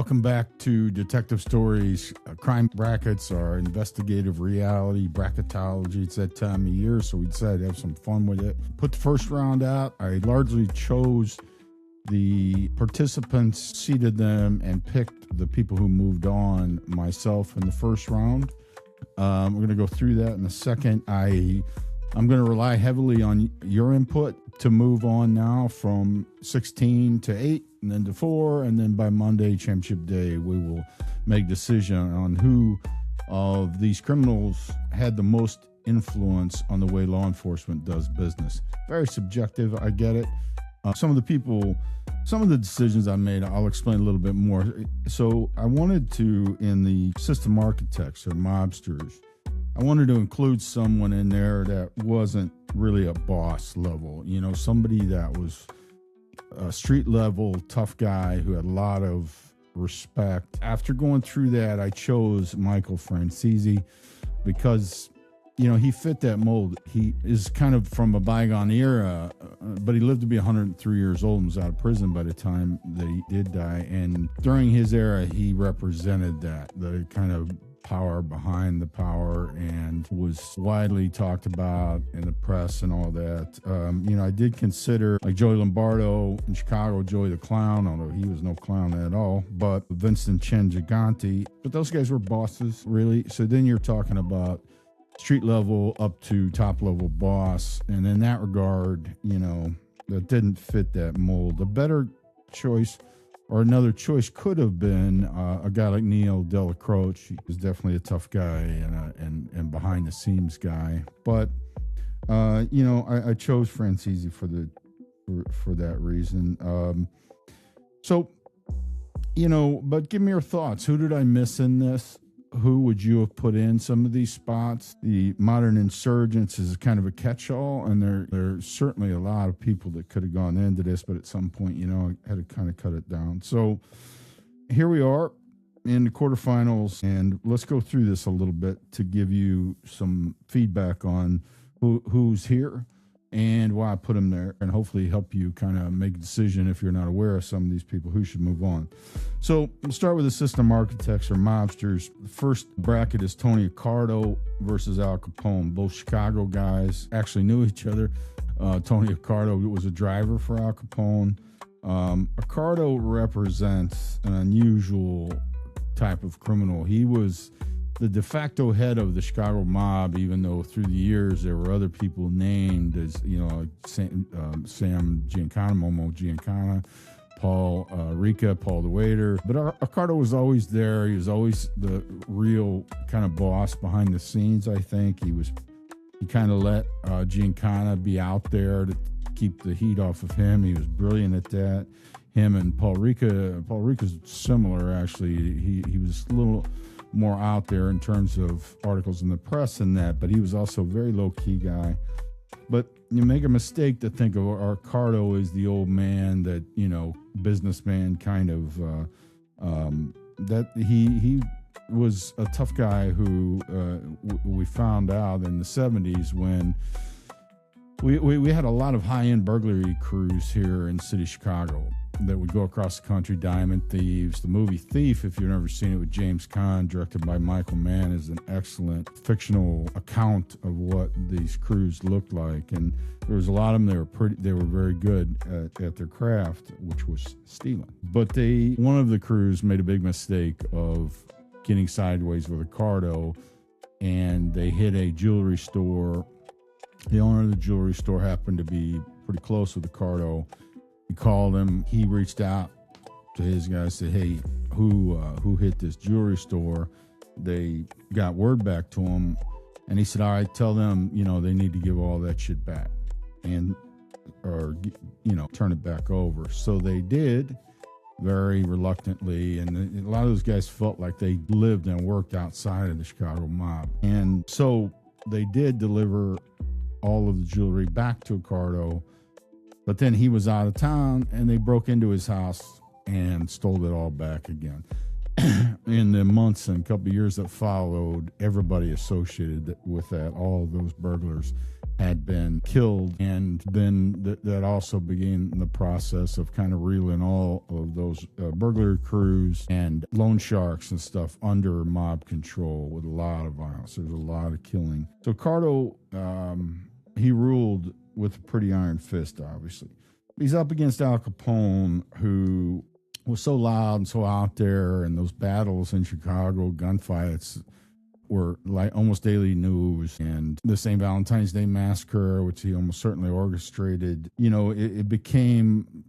Welcome back to Detective Stories. Crime brackets are investigative reality, bracketology. It's that time of year, so we decided to have some fun with it. Put the first round out. I largely chose the participants, seeded them, and picked the people who moved on myself in the first round. We're going to go through that in a second. I'm going to rely heavily on your input to move on now from 16 to 8 and then to 4. And then by Monday, Championship Day, we will make a decision on who of these criminals had the most influence on the way law enforcement does business. Very subjective. I get it. Some of the decisions I made, I'll explain a little bit more. So I wanted to, in the system architects or mobsters, I wanted to include someone in there that wasn't really a boss level, somebody that was a street level tough guy who had a lot of respect. After going through that, I chose Michael Francesi because, he fit that mold. He is kind of from a bygone era, but he lived to be 103 years old and was out of prison by the time that he did die. And during his era, he represented the kind of power behind the power and was widely talked about in the press and all that. I did consider like Joey Lombardo in Chicago, Joey the Clown, although he was no clown at all, but Vincent Chen Gigante. But those guys were bosses, really. So then you're talking about street level up to top level boss. And in that regard, that didn't fit that mold. A better choice or another choice could have been a guy like Neil Delacroce. He was definitely a tough guy and behind the scenes guy. But I chose Francesi for that reason. But give me your thoughts. Who did I miss in this? Who would you have put in some of these spots? The Modern Insurgents is kind of a catch-all, and there's certainly a lot of people that could have gone into this, but at some point, I had to kind of cut it down. So here we are in the quarterfinals, and let's go through this a little bit to give you some feedback on who's here and why I put them there, and hopefully help you kind of make a decision if you're not aware of some of these people who should move on. So we'll start with the system architects or mobsters. The first bracket is Tony Accardo versus Al Capone. Both Chicago guys actually knew each other. Tony Accardo was a driver for Al Capone. Accardo represents an unusual type of criminal. He was the de facto head of the Chicago mob, even though through the years there were other people named as, Sam Giancana, Momo Giancana, Paul Rica, Paul the waiter. But Accardo was always there. He was always the real kind of boss behind the scenes, I think. He kind of let Giancana be out there to keep the heat off of him. He was brilliant at that. Him and Paul Rica's similar, actually. He was a little more out there in terms of articles in the press and that, but he was also a very low-key guy. But you make a mistake to think of Accardo as the old man that, businessman kind of, that he was a tough guy who we found out in the 70s when we had a lot of high-end burglary crews here in the city of Chicago that would go across the country. Diamond Thieves. The movie Thief, if you've never seen it, with James Caan, directed by Michael Mann, is an excellent fictional account of what these crews looked like. And there was a lot of them. They were very good at their craft, which was stealing. But one of the crews made a big mistake of getting sideways with Accardo, and they hit a jewelry store. The owner of the jewelry store happened to be pretty close with Accardo. He called him. He reached out to his guys, said, "Hey, who hit this jewelry store?" They got word back to him, and he said, "All right, tell them, they need to give all that shit back, or turn it back over." So they did, very reluctantly, and a lot of those guys felt like they lived and worked outside of the Chicago mob, and so they did deliver all of the jewelry back to Accardo. But then he was out of town, and they broke into his house and stole it all back again. In the months and couple of years that followed, everybody associated with that, all of those burglars, had been killed, and then that also began the process of kind of reeling all of those burglary crews and loan sharks and stuff under mob control with a lot of violence. There's a lot of killing. So Accardo, he ruled with a pretty iron fist, obviously. He's up against Al Capone, who was so loud and so out there, and those battles in Chicago, gunfights, were like almost daily news. And the St. Valentine's Day Massacre, which he almost certainly orchestrated, it became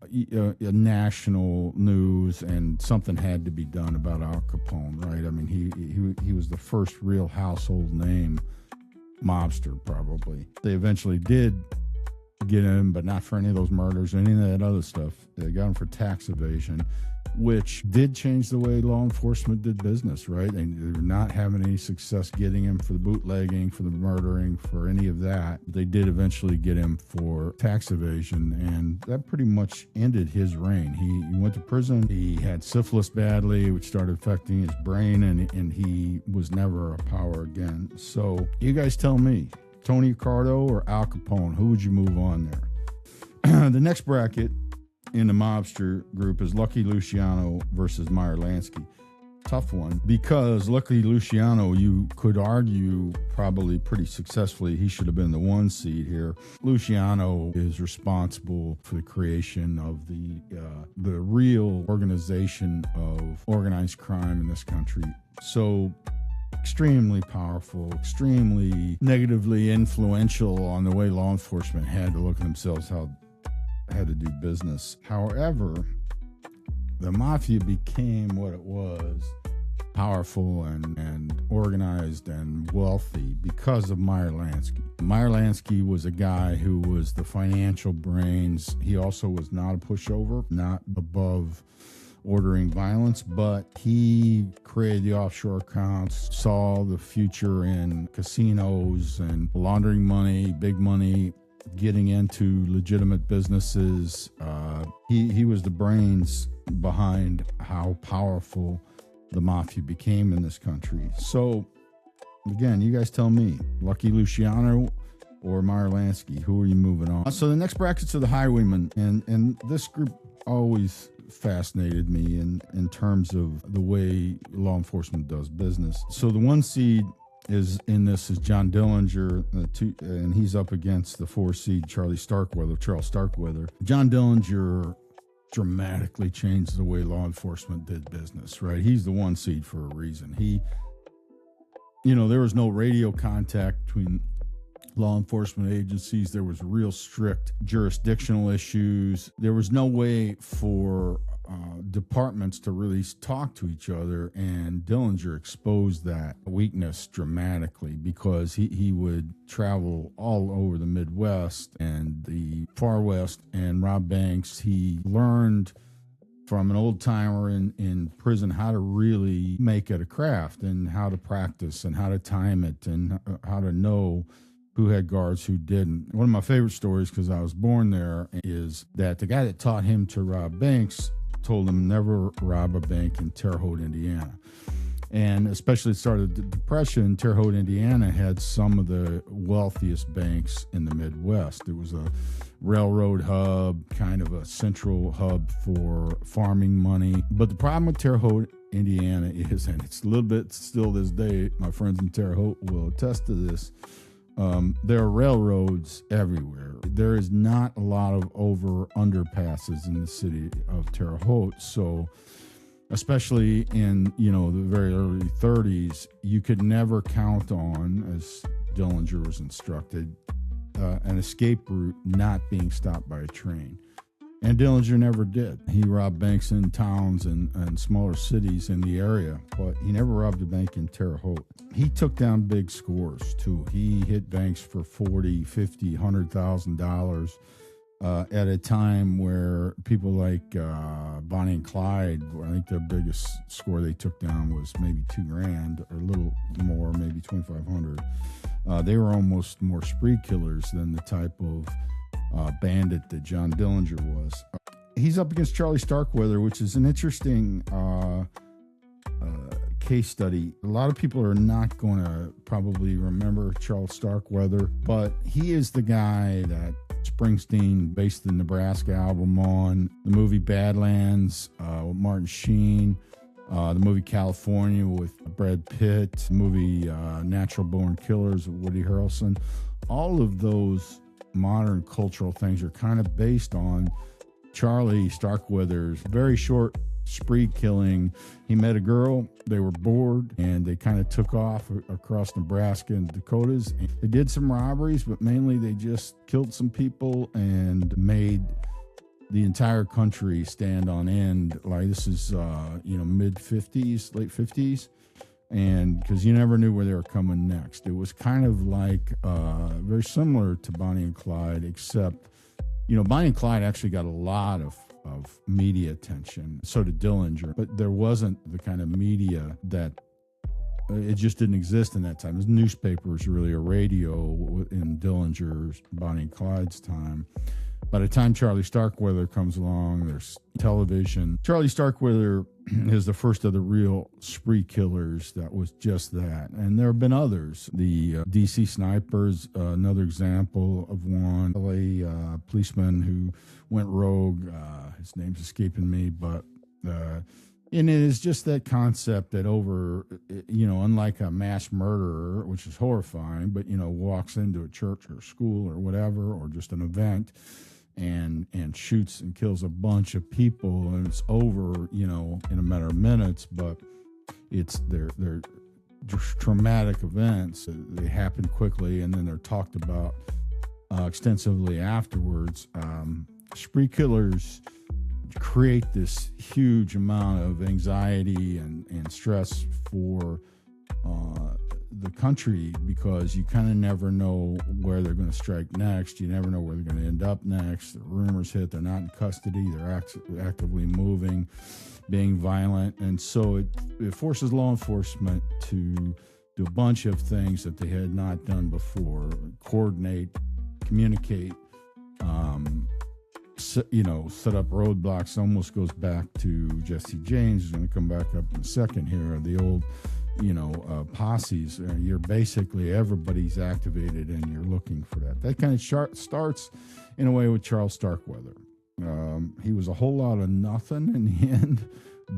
a national news, and something had to be done about Al Capone, right? I mean, he was the first real household name mobster, probably. They eventually did get him, but not for any of those murders or any of that other stuff. They got him for tax evasion, which did change the way law enforcement did business, right? And they're not having any success getting him for the bootlegging, for the murdering, for any of that. They did eventually get him for tax evasion, and that pretty much ended his reign. He went to prison. He had syphilis badly, which started affecting his brain, and he was never a power again. So you guys tell me, Tony Accardo or Al Capone, who would you move on there? The next bracket in the mobster group is Lucky Luciano versus Meyer Lansky. Tough one, because Lucky Luciano, you could argue probably pretty successfully, he should have been the one seed here. Luciano is responsible for the creation of the real organization of organized crime in this country. So extremely powerful, extremely negatively influential on the way law enforcement had to look at themselves, how had to do business. However, the mafia became what it was, powerful and organized and wealthy, because of Meyer Lansky. Meyer Lansky was a guy who was the financial brains. He also was not a pushover, not above ordering violence, but he created the offshore accounts, saw the future in casinos and laundering money, big money, getting into legitimate businesses. He was the brains behind how powerful the mafia became in this country. So again, you guys tell me, Lucky Luciano or Meyer Lansky, who are you moving on? So the next brackets are the Highwaymen, and this group always fascinated me in terms of the way law enforcement does business. So the one seed is John Dillinger, and he's up against the 4 seed Charles Starkweather. John Dillinger dramatically changed the way law enforcement did business, right? He's the 1 seed for a reason. There was no radio contact between law enforcement agencies. There was real strict jurisdictional issues. There was no way for departments to really talk to each other, and Dillinger exposed that weakness dramatically, because he would travel all over the Midwest and the Far West and rob banks. He learned from an old timer in prison how to really make it a craft, and how to practice, and how to time it, and how to know who had guards, who didn't. One of my favorite stories, because I was born there, is that the guy that taught him to rob banks told him never rob a bank in Terre Haute, Indiana. And especially at the start of the Depression, Terre Haute, Indiana had some of the wealthiest banks in the Midwest. It was a railroad hub, kind of a central hub for farming money. But the problem with Terre Haute, Indiana is, and it's a little bit still this day, my friends in Terre Haute will attest to this, there are railroads everywhere. There is not a lot of underpasses in the city of Terre Haute. So especially in, the very early 30s, you could never count on, as Dillinger was instructed, an escape route not being stopped by a train. And Dillinger never did. He robbed banks in towns and smaller cities in the area, but he never robbed a bank in Terre Haute. He took down big scores, too. He hit banks for $40,000, $50,000, $100,000 at a time where people like Bonnie and Clyde, I think their biggest score they took down was maybe $2,000, or a little more, maybe $2,500. They were almost more spree killers than the type of bandit that John Dillinger was. He's up against Charlie Starkweather, which is an interesting case study. A lot of people are not going to probably remember Charles Starkweather, but he is the guy that Springsteen based the Nebraska album on, the movie Badlands with Martin Sheen, the movie California with Brad Pitt, the movie Natural Born Killers with Woody Harrelson. All of those modern cultural things are kind of based on Charlie Starkweather's very short spree killing. He met a girl, they were bored, and they kind of took off across Nebraska and Dakotas. They did some robberies, but mainly they just killed some people and made the entire country stand on end. Like, this is mid 50s, late 50s, and because you never knew where they were coming next. It was kind of like very similar to Bonnie and Clyde, except Bonnie and Clyde actually got a lot of media attention. So did Dillinger, but there wasn't the kind of media that it just didn't exist in that time. There's newspapers, really, a radio in Dillinger's Bonnie and Clyde's time. By the time Charlie Starkweather comes along, there's television. Charlie Starkweather is the first of the real spree killers that was just that. And there have been others. The DC Snipers, another example of one. LA policeman who went rogue. His name's escaping me, but and it is just that concept that unlike a mass murderer, which is horrifying, but, walks into a church or school or whatever, or just an event, and shoots and kills a bunch of people, and it's over, in a matter of minutes. But they're traumatic events. They happen quickly, and then they're talked about extensively afterwards. Spree killers create this huge amount of anxiety and stress for the country, because you kind of never know where they're going to strike next. You never know where they're going to end up next. The rumors hit, they're not in custody, they're actively moving, being violent, and so it forces law enforcement to do a bunch of things that they had not done before: coordinate, communicate, set up roadblocks. Almost goes back to Jesse James, who's going to come back up in a second here, the old posses. You're basically, everybody's activated and you're looking for that. That kind of starts in a way with Charles Starkweather. He was a whole lot of nothing in the end,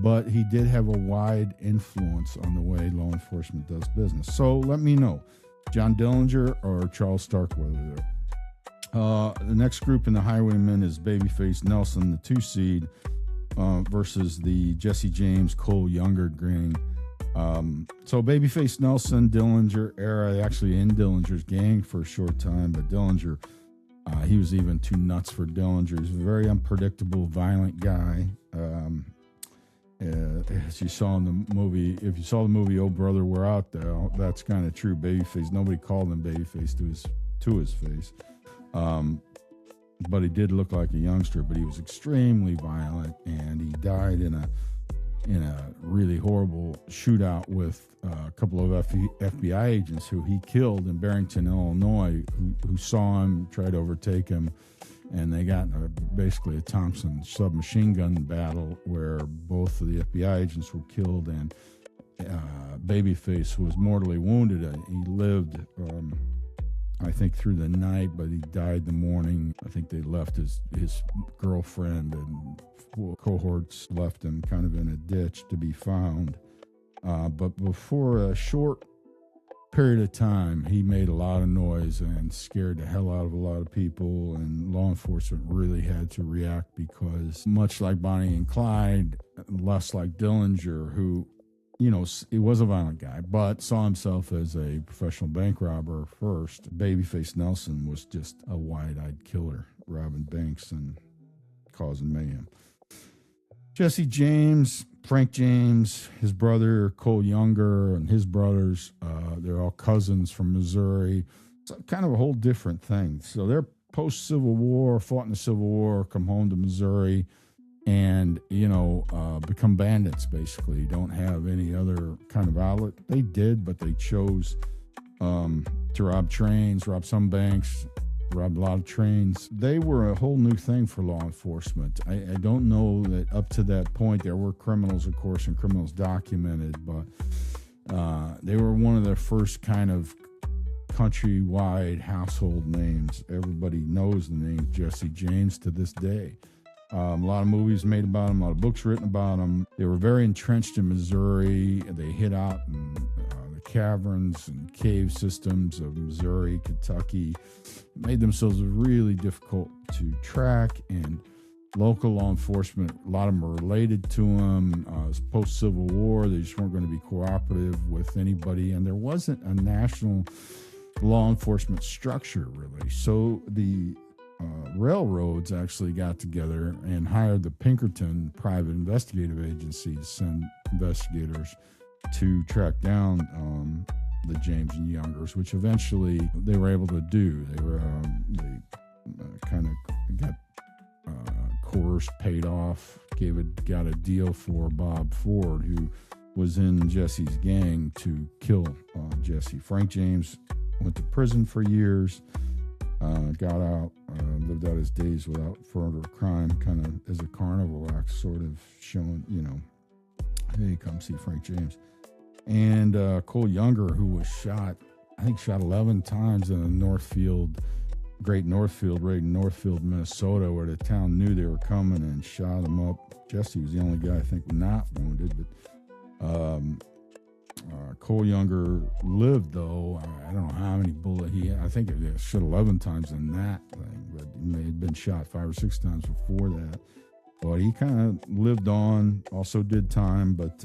but he did have a wide influence on the way law enforcement does business. So let me know, John Dillinger or Charles Starkweather there. The next group in the Highwaymen is Babyface Nelson, the 2 seed, versus the Jesse James Younger Gang. So Babyface Nelson, Dillinger era, actually in Dillinger's gang for a short time, but Dillinger, he was even too nuts for Dillinger. He's a very unpredictable, violent guy. As you saw in the movie, if you saw the movie Oh Brother, We're Out There, that's kind of true. Babyface, nobody called him Babyface to his face. But he did look like a youngster, but he was extremely violent, and he died in a really horrible shootout with a couple of FBI agents who he killed in Barrington, Illinois, who saw him, tried to overtake him, and they got basically a Thompson submachine gun battle where both of the FBI agents were killed, and Babyface was mortally wounded. He lived, I think, through the night, but he died the morning. I think they left his girlfriend and cohorts left him kind of in a ditch to be found. But before a short period of time, he made a lot of noise and scared the hell out of a lot of people, and law enforcement really had to react, because much like Bonnie and Clyde, less like Dillinger, who, he was a violent guy, but saw himself as a professional bank robber first. Babyface Nelson was just a wide-eyed killer, robbing banks and causing mayhem. Jesse James, Frank James, his brother Cole Younger, and his brothers, they're all cousins from Missouri. It's kind of a whole different thing. So they're post-Civil War, fought in the Civil War, come home to Missouri, and, become bandits, basically. Don't have any other kind of outlet. They did, but they chose to rob trains, rob some banks, robbed a lot of trains. They were a whole new thing for law enforcement. I don't know that up to that point there were criminals, of course, and criminals documented, but they were one of the first kind of countrywide household names. Everybody knows the name Jesse James to this day. A lot of movies made about them, a lot of books written about them. They were very entrenched in Missouri. They hid out in the caverns and cave systems of Missouri, Kentucky. Made themselves really difficult to track, and local law enforcement, a lot of them were related to them. Post-Civil War, they just weren't going to be cooperative with anybody, and there wasn't a national law enforcement structure, really. So the railroads actually got together and hired the Pinkerton private investigative agency to send investigators to track down the James and Youngers, which eventually they were able to do. They kind of got coerced, paid off, got a deal for Bob Ford, who was in Jesse's gang, to kill Jesse. Frank James went to prison for years, got out, lived out his days without further crime, kind of as a carnival act, sort of showing, hey, come see Frank James. And Cole Younger, who was shot 11 times in the Great Northfield, right in Northfield, Minnesota, where the town knew they were coming and shot him up. Jesse was the only guy, I think, not wounded, but Cole Younger lived, though. I don't know how many bullets he had. I think it shot 11 times in that thing, but he may have been shot 5 or 6 times before that. But he kind of lived on, also did time, but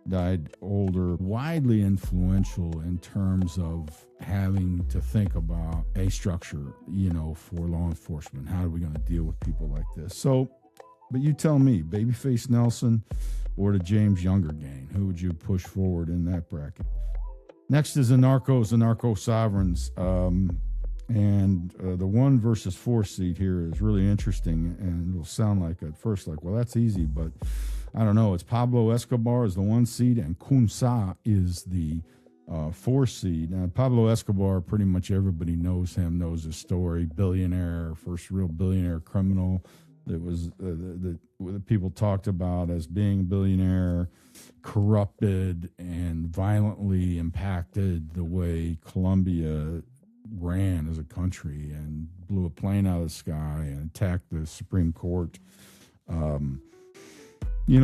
died older. Widely influential in terms of having to think about a structure, for law enforcement. How are we going to deal with people like this? So, but you tell me, Babyface Nelson or the James-Younger Gang, who would you push forward in that bracket? Next is the Narcos, the Narco-Sovereigns. And the 1 versus 4 seed here is really interesting, and it'll sound like at first like, well, that's easy, but I don't know. It's Pablo Escobar is the 1 seed, and Khun Sa is the 4 seed. Now, Pablo Escobar, pretty much everybody knows him, knows his story. Billionaire, first real billionaire criminal that was that people talked about as being a billionaire, corrupted and violently impacted the way Colombia ran as a country, and blew a plane out of the sky and attacked the Supreme Court.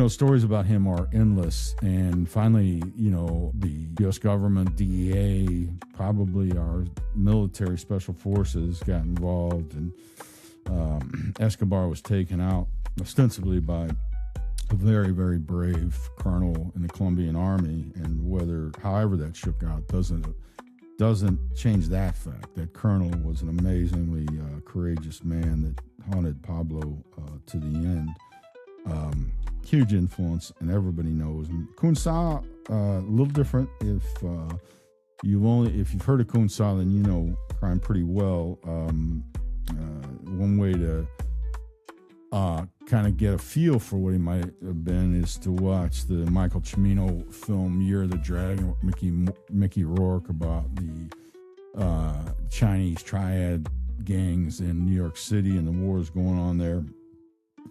Stories about him are endless. And finally, the U.S. government, DEA, probably our military special forces got involved, and Escobar was taken out ostensibly by a very, very brave colonel in the Colombian army. And however that shook out doesn't change that fact. That colonel was an amazingly courageous man that haunted Pablo to the end. Huge influence, and everybody knows him. Khun Sa, a little different. If you've heard of Khun Sa, then you know crime pretty well. One way to kind of get a feel for what he might have been is to watch the Michael Cimino film Year of the Dragon with Mickey Rourke, about the Chinese triad gangs in New York City and the wars going on there.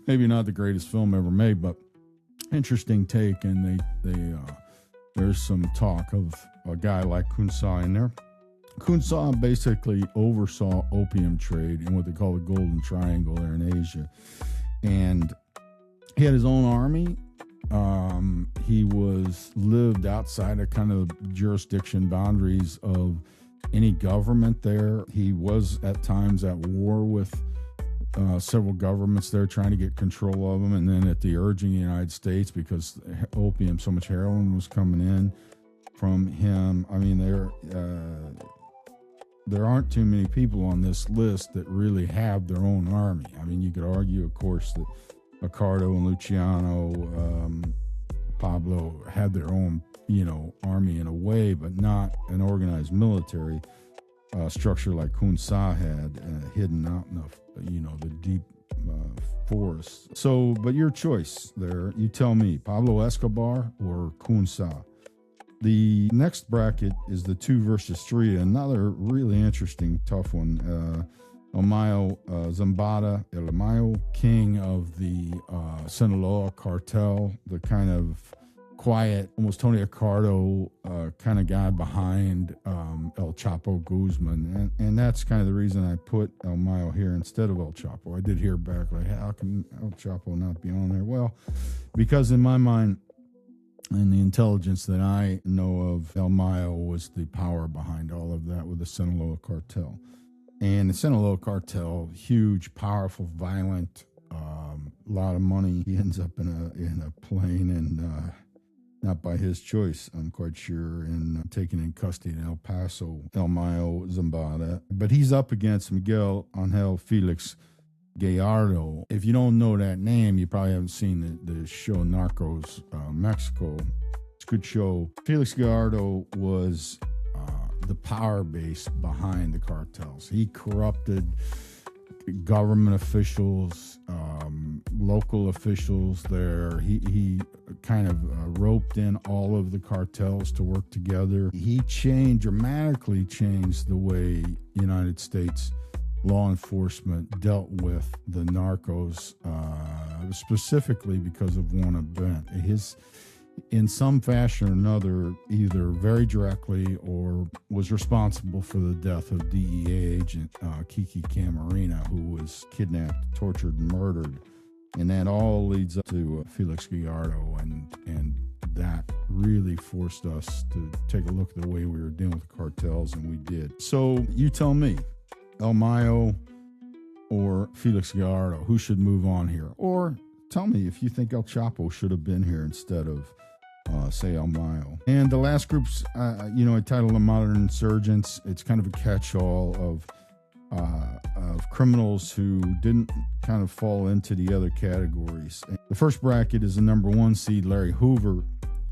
Maybe not the greatest film ever made, but interesting take. And there's some talk of a guy like Khun Sa in there. Khun Sa basically oversaw opium trade in what they call the Golden Triangle there in Asia. And he had his own army. He lived outside of kind of jurisdiction boundaries of any government there. He was at times at war with several governments there, trying to get control of them. And then at the urging of the United States, because opium, so much heroin was coming in from him. I mean, there aren't too many people on this list that really have their own army. I mean, you could argue, of course, that Accardo and Luciano, Pablo had their own, army in a way, but not an organized military structure like Khun Sa had, hidden out in the deep forests. So, but your choice there, you tell me, Pablo Escobar or Khun Sa. The next bracket is the 2 versus 3, another really interesting, tough one. El Mayo Zambada, El Mayo, king of the Sinaloa cartel, the kind of quiet, almost Tony Accardo kind of guy behind El Chapo Guzman. And that's kind of the reason I put El Mayo here instead of El Chapo. I did hear back, like, how can El Chapo not be on there? Well, because in my mind, and the intelligence that I know of, El Mayo was the power behind all of that with the Sinaloa cartel. And the Sinaloa cartel, huge, powerful, violent, a lot of money. He ends up in a plane, and not by his choice, I'm quite sure, and taken in custody in El Paso, El Mayo Zambada. But he's up against Miguel Angel Felix Gallardo. If you don't know that name, you probably haven't seen the show Narcos Mexico. It's a good show. Felix Gallardo was the power base behind the cartels. He corrupted government officials, local officials there. He kind of roped in all of the cartels to work together. He dramatically changed the way United States law enforcement dealt with the narcos, specifically because of one event. In some fashion or another, either very directly or was responsible for the death of DEA agent Kiki Camarena, who was kidnapped, tortured, and murdered. And that all leads up to Felix Gallardo, and that really forced us to take a look at the way we were dealing with the cartels, and we did. So you tell me, El Mayo or Felix Gallardo, who should move on here? Or tell me if you think El Chapo should have been here instead of say El Mayo. And the last group's, I titled them Modern Insurgents. It's kind of a catch-all of criminals who didn't kind of fall into the other categories. The first bracket is the number 1 seed, Larry Hoover,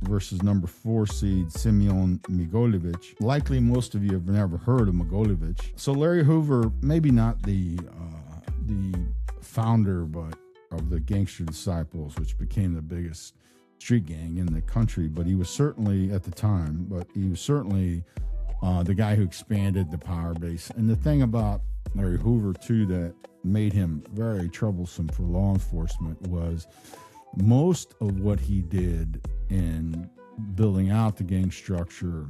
versus number 4 seed, Semion Mogilevich. Likely most of you have never heard of Mogilevich. So Larry Hoover, maybe not the founder, but of the Gangster Disciples, which became the biggest street gang in the country, but he was certainly at the time, the guy who expanded the power base. And the thing about Larry Hoover too that made him very troublesome for law enforcement was most of what he did in building out the gang structure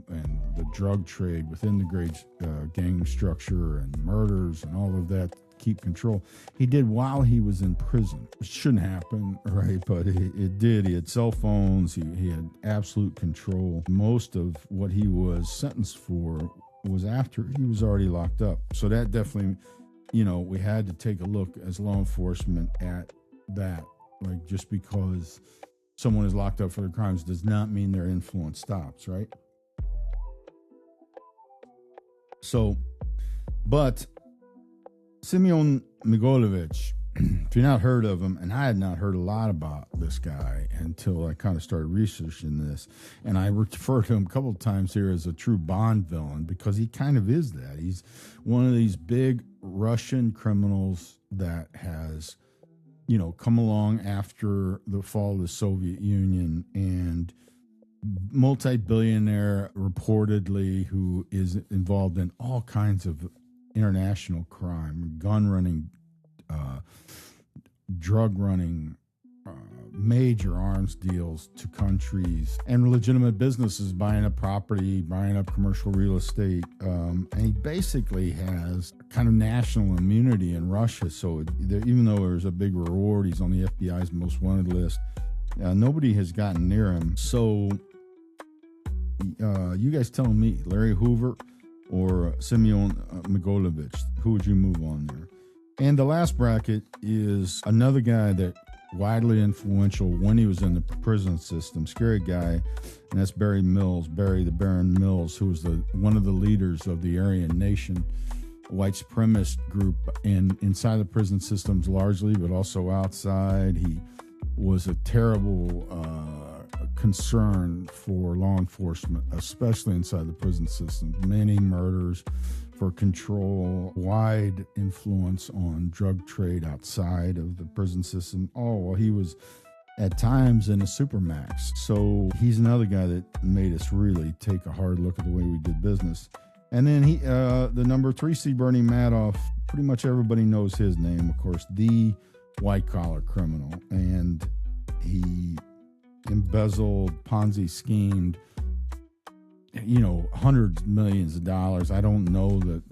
and the drug trade within the gang structure and murders and all of that, keep control, he did while he was in prison. It shouldn't happen, right? But it did. He had cell phones. He had absolute control. Most of what he was sentenced for was after he was already locked up. So that definitely, we had to take a look as law enforcement at that. Like, just because someone is locked up for their crimes does not mean their influence stops, right? So, but Semion Mogilevich, if you've not heard of him, and I had not heard a lot about this guy until I kind of started researching this, and I refer to him a couple of times here as a true Bond villain because he kind of is that. He's one of these big Russian criminals that has, come along after the fall of the Soviet Union, and multi-billionaire reportedly who is involved in all kinds of international crime, gun running, drug running, major arms deals to countries, and legitimate businesses, buying up property, buying up commercial real estate. And he basically has kind of national immunity in Russia. So even though there's a big reward, he's on the FBI's most wanted list. Nobody has gotten near him. So you guys tell me, Larry Hoover or Semion Mogilevich, who would you move on there? And the last bracket is another guy that widely influential when he was in the prison system, scary guy, and that's Barry the Baron Mills, who was one of the leaders of the Aryan Nation, white supremacist group, and inside the prison systems largely, but also outside. He was a terrible concern for law enforcement, especially inside the prison system. Many murders for control, wide influence on drug trade outside of the prison system. Well, he was at times in a supermax. So he's another guy that made us really take a hard look at the way we did business. And then the number 3 seed, Bernie Madoff, pretty much everybody knows his name, of course, the white-collar criminal. And he embezzled, Ponzi schemed, hundreds of millions of dollars. I don't know if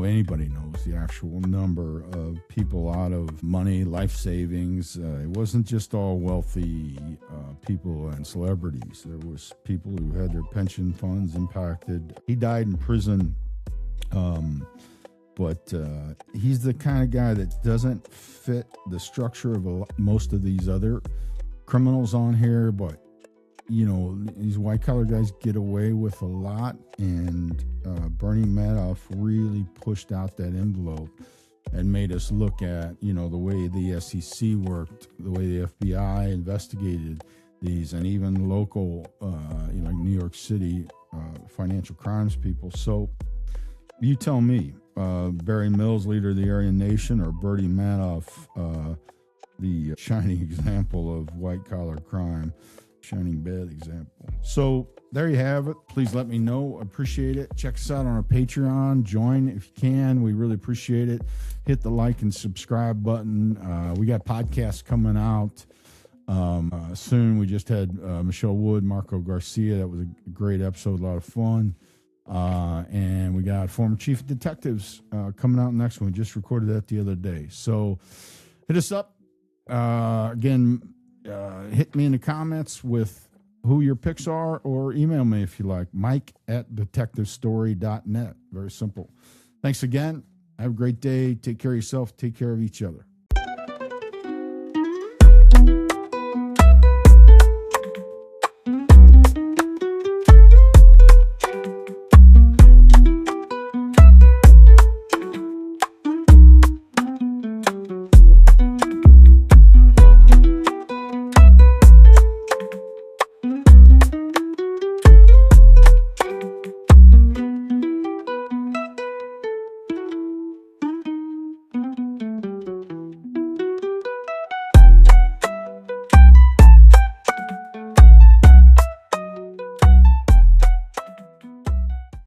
anybody knows the actual number of people out of money, life savings. It wasn't just all wealthy people and celebrities. There was people who had their pension funds impacted. He died in prison, but he's the kind of guy that doesn't fit the structure of most of these other criminals on here, but these white-collar guys get away with a lot, and Bernie Madoff really pushed out that envelope and made us look at, the way the SEC worked, the way the FBI investigated these, and even local, New York City financial crimes people. So you tell me, Barry Mills, leader of the Aryan Nation, or Bernie Madoff, the shining example of white-collar crime. Shining bad example. So there you have it. Please let me know. Appreciate it. Check us out on our Patreon. Join if you can. We really appreciate it. Hit the like and subscribe button. We got podcasts coming out soon. We just had Michelle Wood, Marco Garcia. That was a great episode. A lot of fun. And we got former chief of detectives coming out next one. We just recorded that the other day. So hit us up. Again, hit me in the comments with who your picks are, or email me if you like, mike@detectivestory.net. Very simple. Thanks again. Have a great day. Take care of yourself. Take care of each other.